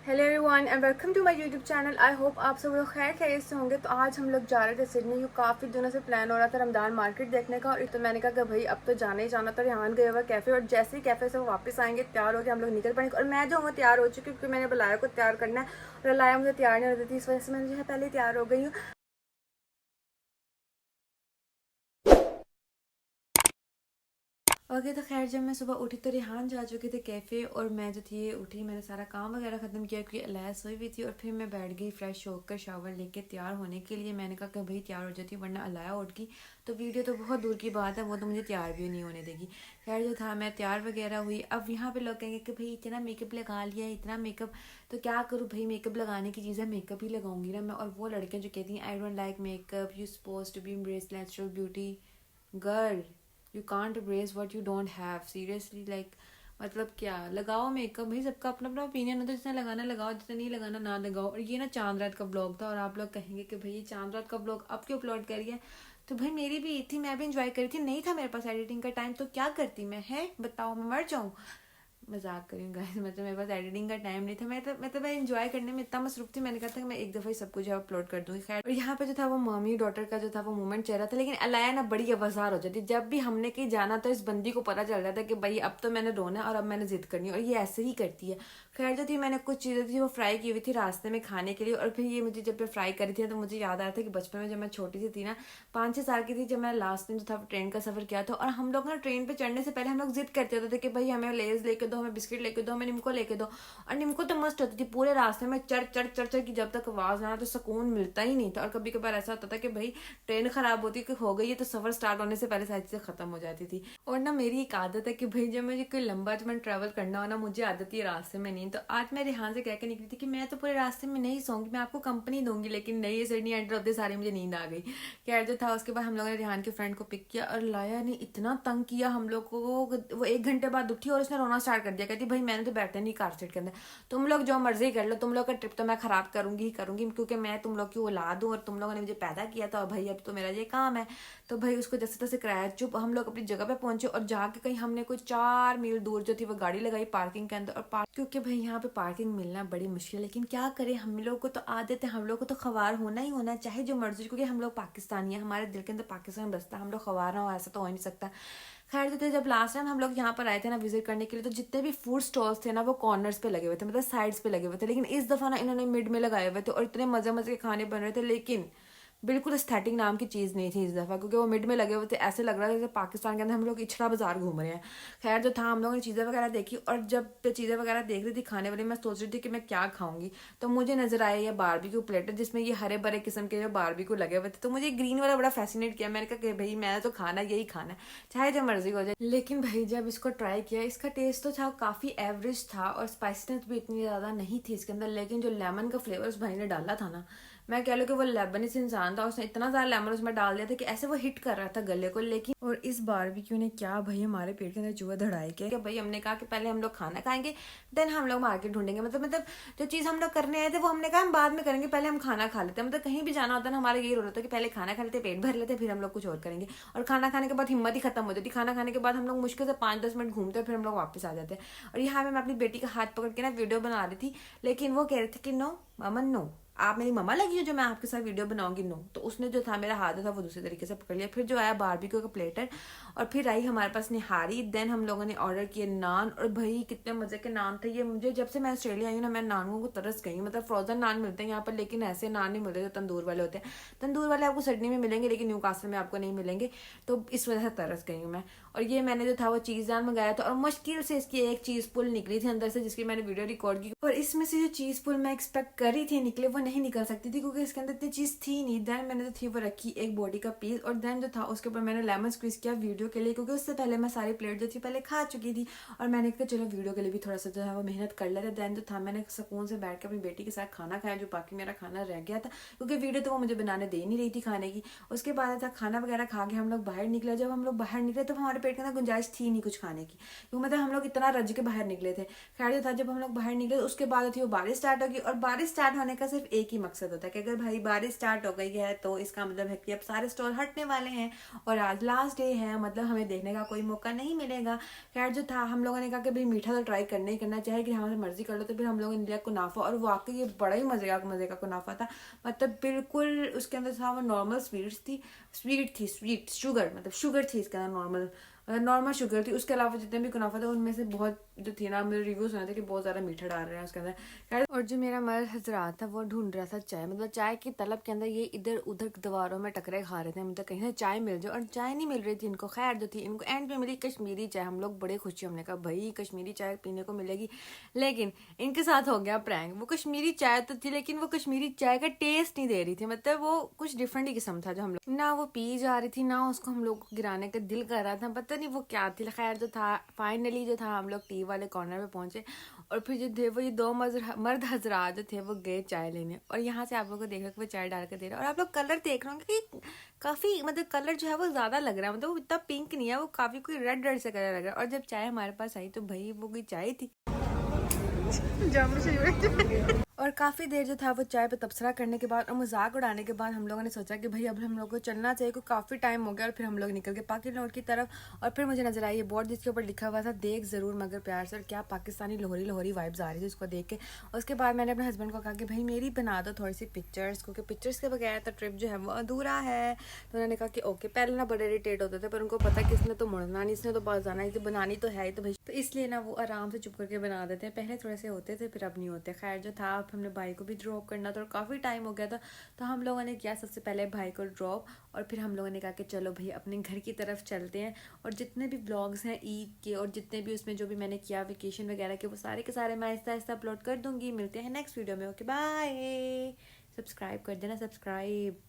Hello everyone and welcome to my YouTube channel. I hope आप सब लोग खैर खैरियत से होंगे। तो आज हम लोग जा रहे थे सिडनी। यू काफ़ी दिनों से प्लान हो रहा था रमदान मार्केट देखने का, और तो मैंने कहा कि भाई अब तो जाना ही जाना। तो यहाँ गए हुआ कैफ़े, और जैसे ही कैफ़े से वो वापस आएंगे तैयार होकर हम लोग निकल पड़ेंगे। और मैं जो हूँ तैयार हो चुकी हूँ क्योंकि मैंने बुलाया को तैयार करना है, और लाया मुझे तैयार नहीं होती थी, इस वजह से मैं जो है पहले तैयार हो गई हूँ। ओके तो खैर जब मैं सुबह उठी तो रिहान जा चुके थे कैफ़े, और मैं जो थी उठी, मैंने सारा काम वगैरह ख़त्म किया क्योंकि अलाया सोई हुई थी। और फिर मैं बैठ गई फ्रेश होकर शावर लेके तैयार होने के लिए। मैंने कहा कि भाई तैयार हो जाती वरना अलाया उठ गई तो वीडियो तो बहुत दूर की बात है, वो तो मुझे तैयार भी नहीं होने देगी। खैर जो था मैं तैयार वगैरह हुई। अब यहाँ पे लोग कहेंगे कि भाई इतना मेकअप लगा लिया, इतना मेकअप, तो क्या करूँ भाई, मेकअप लगाने की चीज़ है, मेकअप ही लगाऊंगी ना मैं। और वो लड़कियाँ जो कहती हैं I don't like makeup, you suppose to be embrace natural beauty, girl you can't embrace what you don't have seriously, like मतलब क्या लगाओ मेकअप, भाई सबका अपना अपना ओपिनियन होता है, जिसने लगाना लगाओ, जिसने नहीं लगाना ना लगाओ। और ये ना चांद रात का ब्लॉग था, और आप लोग कहेंगे कि भाई ये चांद रात का ब्लॉग अब क्यों अपलोड करिए। तो भाई मेरी भी थी, मैं भी इंजॉय करी थी, नहीं था मेरे पास एडिटिंग का टाइम तो क्या करती मैं, है बताओ, मैं मर जाऊँ। मजाक करी गाइस, मतलब मेरे पास एडिटिंग का टाइम नहीं था। मैं एंजॉय करने में इतना मसरूफ थी, मैंने कहा था कि मैं एक दफ़ा ही सब कुछ अपलोड कर दूंगी। खैर और यहाँ पे जो था वो मम्मी डॉटर का जो था वो मोमेंट चल रहा था। लेकिन अलाया ना बड़ी अवजार हो जाती, जब भी हमने कहीं जाना तो इस बंदी को पता चल जाता कि भाई अब तो मैंने रोना है और अब मैंने जिद करनी है, और ये ऐसे ही करती है। खैर जो थी मैंने कुछ चीज़ें थी वो फ्राई की हुई थी रास्ते में खाने के लिए, और फिर ये मुझे जब मैं फ्राई करी थी तो मुझे याद आया था कि बचपन में जब मैं छोटी सी थी ना, 5-6 साल की थी, जब मैं लास्ट टाइम जो था ट्रेन का सफ़र किया था। और हम लोग ना ट्रेन पे चढ़ने से पहले हम लोग जिद करते होते थे कि भाई हमें लेज लेके दो, हमें बिस्किट लेके दो, हमें निम्को लेके दो। और निम्को तो मस्त होती थी, पूरे रास्ते में चढ़ चढ़ चढ़ चढ़ की जब तक आवाज़ ना तो सुकून मिलता ही नहीं था। और कभी कभार ऐसा होता था कि भाई ट्रेन खराब होती कि हो गई है तो सफ़र स्टार्ट होने से पहले सारी चीज़ें खत्म हो जाती थी। और ना मेरी एक आदत है कि भाई जब मुझे कोई लंबा जब ट्रैवल करना हो ना, मुझे आदत ही रास्ते में नहीं। तो आज मैं रिहान से कह के निकली थी कि मैं तो पूरे रास्ते में नहीं सोऊंगी, मैं आपको कंपनी दूंगी, लेकिन नहीं, ये सिडनी एंटर होते सारी मुझे नींद आ गई। खैर जो था उसके बाद हम लोगों ने रिहान के फ्रेंड को पिक किया, और लाया ने इतना तंग किया हम लोग को। वो 1 घंटे बाद उठी और उसने रोना स्टार्ट कर दिया, कहती भाई मैंने तो बैठना नहीं कार सीट के अंदर, तुम लोग जो मर्जी कर लो, तुम लोग का ट्रिप तो मैं खराब करूंगी ही करूंगी, क्योंकि मैं तुम लोग की औलाद हूँ और तुम लोगों ने मुझे पैदा किया था, और भाई अब तो मेरा ये काम है। तो भाई उसको जैसे तैसे कराया चुप। हम लोग अपनी जगह पे पहुंचे, और जाके कहीं हमने कुछ 4 मील दूर जो थी वो गाड़ी लगाई पार्किंग के अंदर। और क्योंकि भाई यहाँ पे पार्किंग मिलना बड़ी मुश्किल है, लेकिन क्या करें, हम लोग को तो आदत है, हम लोग को तो खवार होना ही होना है, चाहे जो मर्जी, क्योंकि हम लोग पाकिस्तानी है, हमारे दिल के अंदर पाकिस्तान बसता है, हम लोग खवार ना हो ऐसा तो हो ही नहीं सकता। खैर तो थे जब लास्ट टाइम हम लोग यहाँ पर आए थे ना विजिट करने के लिए, तो जितने भी फूड स्टॉल्स थे ना वो कॉर्नर्स पे लगे हुए थे, मतलब साइड्स पे लगे हुए थे। लेकिन इस दफा ना इन्होंने मिड में लगाए हुए थे, और इतने मजे मजे के खाने बन रहे थे, लेकिन बिल्कुल एस्थेटिक नाम की चीज़ नहीं थी इस दफ़ा, क्योंकि वो मिड में लगे हुए थे, ऐसे लग रहा था जैसे पाकिस्तान के अंदर हम लोग इछड़ा बाजार घूम रहे हैं। खैर जो था हम लोगों ने चीज़ें वगैरह देखी, और जब चीज़ें वगैरह देख रही थी खाने वाली, मैं सोच रही थी कि मैं क्या खाऊंगी। तो मुझे नजर आया ये बारबेक्यू प्लेटर, जिसमें ये हरे भरे किस्म के जो बारबेक्यू लगे हुए थे। तो मुझे ग्रीन वाला बड़ा फैसिनेट किया, मैंने कहा कि भाई मैंने तो खाना यही खाना है, चाहे जो मर्जी हो जाए। लेकिन भाई जब इसको ट्राई किया, इसका टेस्ट तो था काफ़ी एवरेज था, और स्पाइसीनेस भी इतनी ज़्यादा नहीं थी इसके अंदर। लेकिन जो लेमन का फ्लेवर उस भाई ने डाला था ना, मैं कह लो कि वो लेबनीज इंसान था, उसने इतना सारा लेमन उसमें डाल दिया था कि ऐसे वो हिट कर रहा था गले को। लेकिन और इस बारबेक्यू ने क्या भाई हमारे पेट के अंदर चूहा दड़ाए के भाई, हमने कहा कि पहले हम लोग खाना खाएंगे, देन हम लोग मार्केट ढूंढेंगे। मतलब जो चीज़ हम लोग करने आए थे वो हमने कहा हम बाद में करेंगे, पहले हम खाना खा लेते हैं। मतलब कहीं भी जाना होता है ना, हमारा यही रोल होता है कि पहले खाना खा लेते, पेट भर लेते, फिर हम लोग कुछ और करेंगे। और खाना खाने के बाद हिम्मत ही खत्म हो जाती, खाना खाने के बाद हम लोग मुश्किल से 5-10 मिनट घूमते हैं, फिर हम लोग वापस आ जाते हैं। और यहाँ पे मैं अपनी बेटी का हाथ पकड़ के ना वीडियो बना रही थी, लेकिन वो कह रही थी कि नो अमन नो, आप मेरी मम्मा लगी हो जो मैं आपके साथ वीडियो बनाऊंगी, नो। तो उसने जो था मेरा हाथ था वो दूसरे तरीके से पकड़ लिया। फिर जो आया बारबेक्यू का प्लेटर, और फिर आई हमारे पास निहारी। देन हम लोगों ने ऑर्डर किए नान, और भाई कितने मजे के नान थे ये। मुझे जब से मैं ऑस्ट्रेलिया आई हूँ ना, मैं नानों को तरस गई हूँ। मतलब फ्रोजन नान मिलते हैं यहाँ पर, लेकिन ऐसे नान नहीं मिलते जो तंदूर वाले होते हैं। तंदूर वाले आपको सिडनी में मिलेंगे, लेकिन न्यूकासल में आपको नहीं मिलेंगे, तो इस वजह से तरस गई हूँ मैं। और ये मैंने जो था वो चीज़ नान मंगाया था, और मुश्किल से इसकी एक चीज़ पुल निकली थी अंदर से, जिसकी मैंने वीडियो रिकॉर्ड की। और इसमें से जो चीज़ पुल मैं एक्सपेक्ट कर रही थी निकले, वो नहीं निकल सकती थी, क्योंकि इसके अंदर इतनी चीज़ थी नहीं। देन मैंने जो थी वो रखी एक बॉडी का पीस, और देन जो था उसके ऊपर मैंने लेमन स्क्वीज किया वीडियो के लिए, क्योंकि उससे पहले मैं सारी प्लेट जो थी पहले खा चुकी थी। और मैंने कहा चलो वीडियो के लिए भी थोड़ा सा जो है वो मेहनत कर लेते। देन जो था मैंने सुकून से बैठ कर अपनी बेटी के साथ खाना खाया, जो बाकी मेरा खाना रह गया था, क्योंकि वीडियो तो वो मुझे बनाने दे नहीं रही थी खाने की। उसके बाद था खाना वगैरह खा के हम लोग बाहर निकले। जब हम लोग बाहर निकले तो हमारे पेट के अंदर गुंजाइश थी नहीं कुछ खाने की, क्योंकि मतलब हम लोग इतना रज के बाहर निकले थे। खैर जो था जब हम लोग बाहर निकले उसके बाद थी वो बारिश स्टार्ट होगी, और बारिश स्टार्ट होने का सिर्फ एक ही मकसद होता है कि अगर भाई बारिश स्टार्ट हो गई है तो इसका मतलब है कि अब सारे स्टॉल हटने वाले हैं और आज लास्ट डे है, मतलब हमें देखने का कोई मौका नहीं मिलेगा। खैर जो था हम लोगों ने कहा कि भाई मीठा तो ट्राई करना ही करना, चाहे कि हमारी मर्जी कर लो। तो फिर हम लोगों ने लिया कुनाफा, और वाकई ये बड़ा ही मजे का कुनाफा था। मतलब बिल्कुल उसके अंदर था वो नॉर्मल स्वीट शुगर, मतलब शुगर थी इसके अंदर, नॉर्मल शुगर थी। उसके अलावा जितने भी कुनाफा थे उनमें से बहुत जो थी ना, मेरे रिव्यूज सुने थे कि बहुत ज़्यादा मीठा डाल रहे हैं उसके अंदर। और जो मेरा मर्द हजरात था वो ढूंढ रहा था चाय, मतलब चाय की तलब के अंदर ये इधर उधर दीवारों में टकरे खा रहे थे, मतलब कहीं से चाय मिल जाए, और चाय नहीं मिल रही थी इनको। खैर जो थी इनको एंड पे मिली कश्मीरी चाय। हम लोग बड़े खुशी, हमने कहा भाई कश्मीरी चाय पीने को मिलेगी। लेकिन इनके साथ हो गया प्रैंक। वो कश्मीरी चाय तो थी लेकिन वो कश्मीरी चाय का टेस्ट नहीं दे रही थी, मतलब वो कुछ डिफरेंट ही किस्म था जो हम लोग ना वो पी जा रही थी ना उसको हम लोग को गिराने का दिल कर रहा था, पता नहीं वो क्या थी। खैर जो था फाइनली जो था हम लोग टी वाले कॉर्नर पे पहुंचे, और फिर जो थे वो ये दो मर्द हजरात जो थे वो गए चाय लेने, और यहाँ से आप लोग को देख रहे हो वो चाय डाल कर दे रहे हैं। और आप लोग कलर देख रहे होंगे कि काफी मतलब कलर जो है वो ज्यादा लग रहा है, मतलब वो इतना पिंक नहीं है, वो काफी कोई रेड रेड से कलर लग रहा है। और जब चाय हमारे पास आई तो भाई वो कोई चाय थी और काफ़ी देर जो था वो चाय पे तबसरा करने के बाद और मजाक उड़ाने के बाद हम लोगों ने सोचा कि भाई अब हम लोग को चलना चाहिए, क्योंकि काफ़ी टाइम हो गया। और फिर हम लोग निकल गए पाकिस्तान रोड की तरफ, और फिर मुझे नजर आई ये बोर्ड जिसके ऊपर लिखा हुआ था देख ज़रूर मगर प्यार से। और क्या पाकिस्तानी लोहरी वाइब्स आ रही थी उसको देख के। उसके बाद मैंने अपने हस्बैंड को कहा कि भाई मेरी बना दो थोड़ी सी पिक्चर्स, क्योंकि पिक्चर्स के बगैर तो ट्रिप जो है वो अधूरा है। तो उन्होंने कहा कि ओके। पहले ना बड़े इरिटेट होते थे, पर उनको पता कि इसने तो मुड़ना नहीं, इसने तो बाहर जाना, इसे बनानी तो है ही, तो भाई तो इसलिए ना वो आराम से चुप करके बना देते हैं। पहले थोड़े से होते थे फिर अब नहीं होते। खैर जो था अब हमने भाई को भी ड्रॉप करना था और काफ़ी टाइम हो गया था, तो हम लोगों ने किया सबसे पहले भाई को ड्रॉप, और फिर हम लोगों ने कहा कि चलो भाई अपने घर की तरफ चलते हैं। और जितने भी ब्लॉग्स हैं ईद के और जितने भी उसमें जो भी मैंने किया वेकेशन वगैरह के, वो सारे के सारे मैं आहिस्ता आहिस्ता अपलोड कर दूंगी। मिलते हैं नेक्स्ट वीडियो में। ओके बाय, सब्सक्राइब कर देना, सब्सक्राइब।